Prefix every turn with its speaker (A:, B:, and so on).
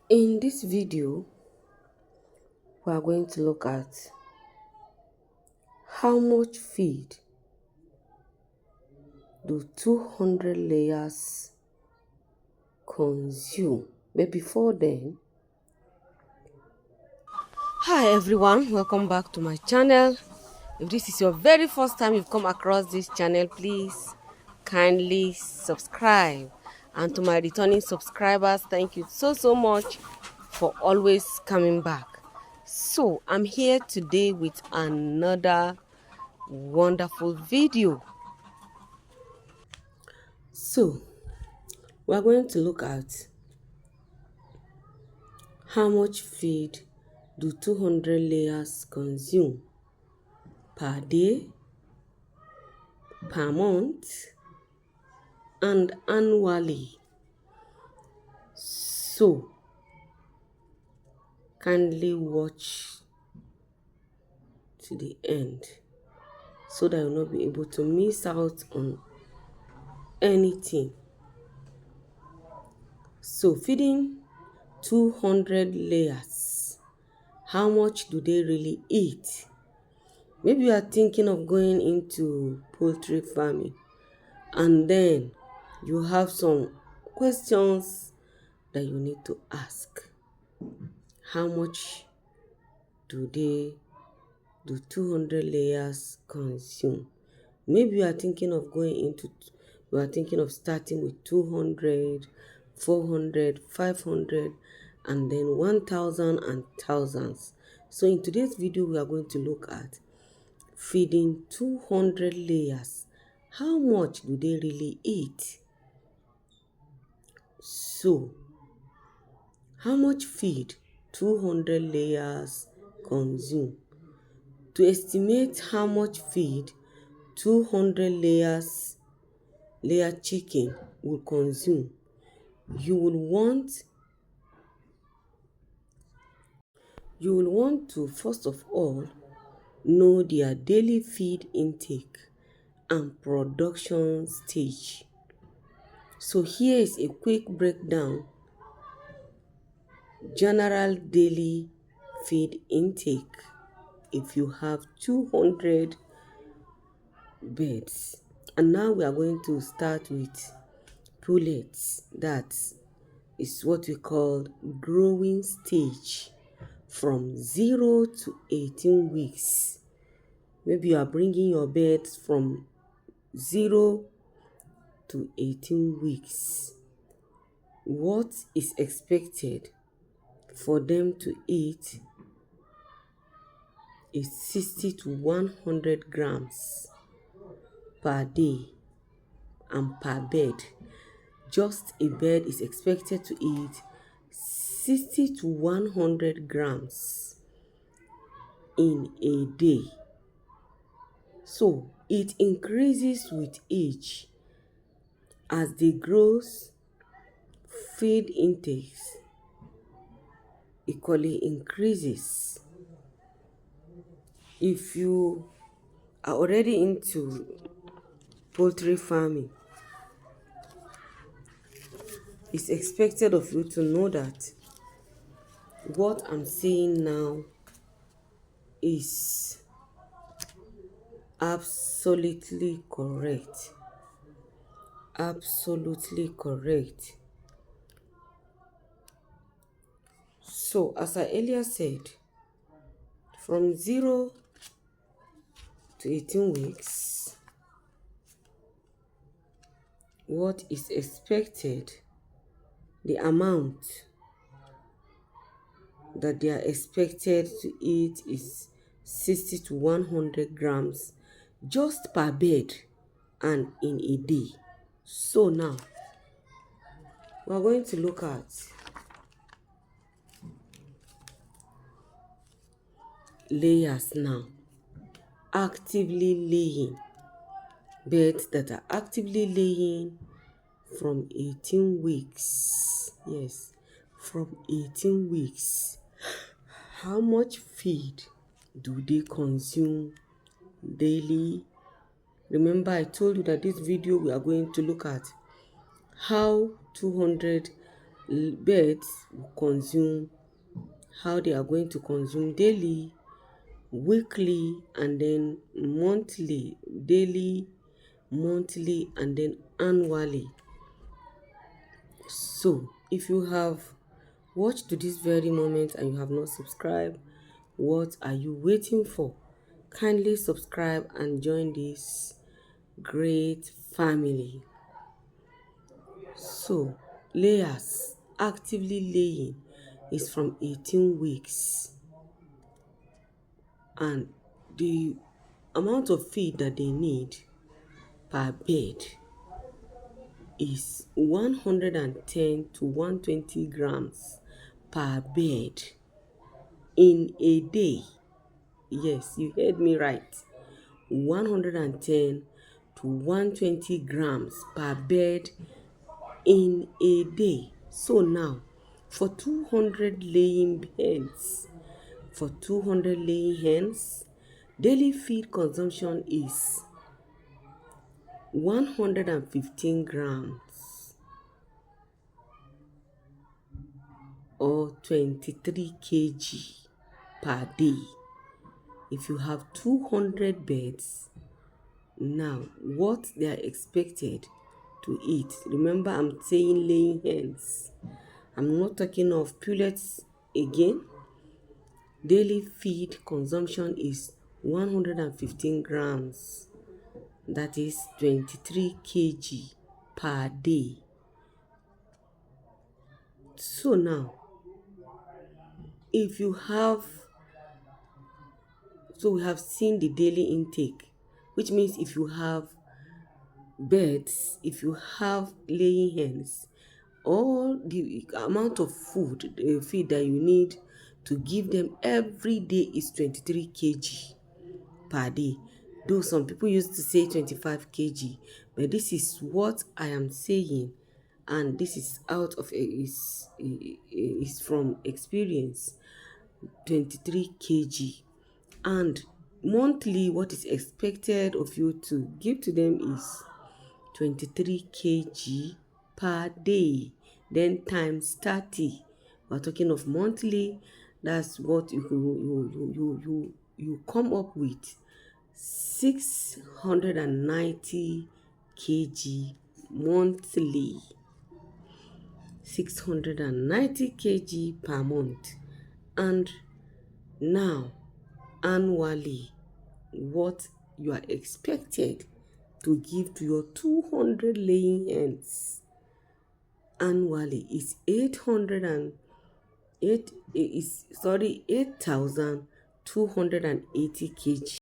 A: In this video, we are going to look at how much feed do 200 layers consume. But before then, hi everyone, welcome back to my channel. If this is your very first time you've come across this channel, please kindly subscribe. And to my returning subscribers, thank you so much for always coming back. So I'm here today with another wonderful video. So we're going to look at how much feed do 200 layers consume per day, per month, and annually. So kindly watch to the end so that you'll not be able to miss out on anything. So feeding 200 layers, how much do they really eat? Maybe you are thinking of going into poultry farming and then you have some questions that you need to ask. How much do 200 layers consume? Maybe you are thinking of starting with 200, 400, 500, and then 1000 and thousands. So in today's video, we are going to look at feeding 200 layers. How much do they really eat? So, how much feed 200 layers consume? To estimate how much feed 200 layer chicken will consume, you will want to first of all know their daily feed intake and production stage. So here is a quick breakdown. General daily feed intake if you have 200 birds. And now we are going to start with pullets. That is what we call growing stage from 0 to 18 weeks. Maybe you are bringing your birds from 0 to 18 weeks. What is expected for them to eat is 60 to 100 grams per day and per bed. Just a bird is expected to eat 60 to 100 grams in a day. So it increases with age as they grow. Feed intakes equally increases. If you are already into poultry farming, it's expected of you to know that what I'm saying now is absolutely correct. Absolutely correct. So, as I earlier said, from 0 to 18 weeks, what is expected, the amount that they are expected to eat is 60 to 100 grams just per bed and in a day. So now, we're going to look at layers now. Actively laying. Birds that are actively laying from 18 weeks. Yes, from 18 weeks. How much feed do they consume daily? Remember, I told you that this video we are going to look at how 200 birds will consume, how they are going to consume daily, weekly, and then monthly, daily, monthly, and then annually. So, if you have watched to this very moment and you have not subscribed, what are you waiting for? Kindly subscribe and join this great family. So, layers actively laying is from 18 weeks, and the amount of feed that they need per bed is 110 to 120 grams per bed in a day. Yes, you heard me right. 110 to 120 grams per bed in a day. So now, for 200 laying hens, for 200 laying hens, daily feed consumption is 115 grams or 23 kg per day. If you have 200 birds, now what they are expected to eat, remember I'm saying laying hens, I'm not talking of pullets again. Daily feed consumption is 115 grams, that is 23 kg per day. So now, if you have, so we have seen the daily intake, which means if you have birds, if you have laying hens, all the amount of food, feed that you need to give them every day is 23 kg per day. Though some people used to say 25 kg, but this is what I am saying, and this is out of is from experience. 23 kg, and monthly what is expected of you to give to them is 23 kg per day, then times 30. We're talking of monthly. That's what you come up with 690 kg monthly. 690 kg per month. And now, annually, what you are expected to give to your 200 laying hens annually is 8,280 kg.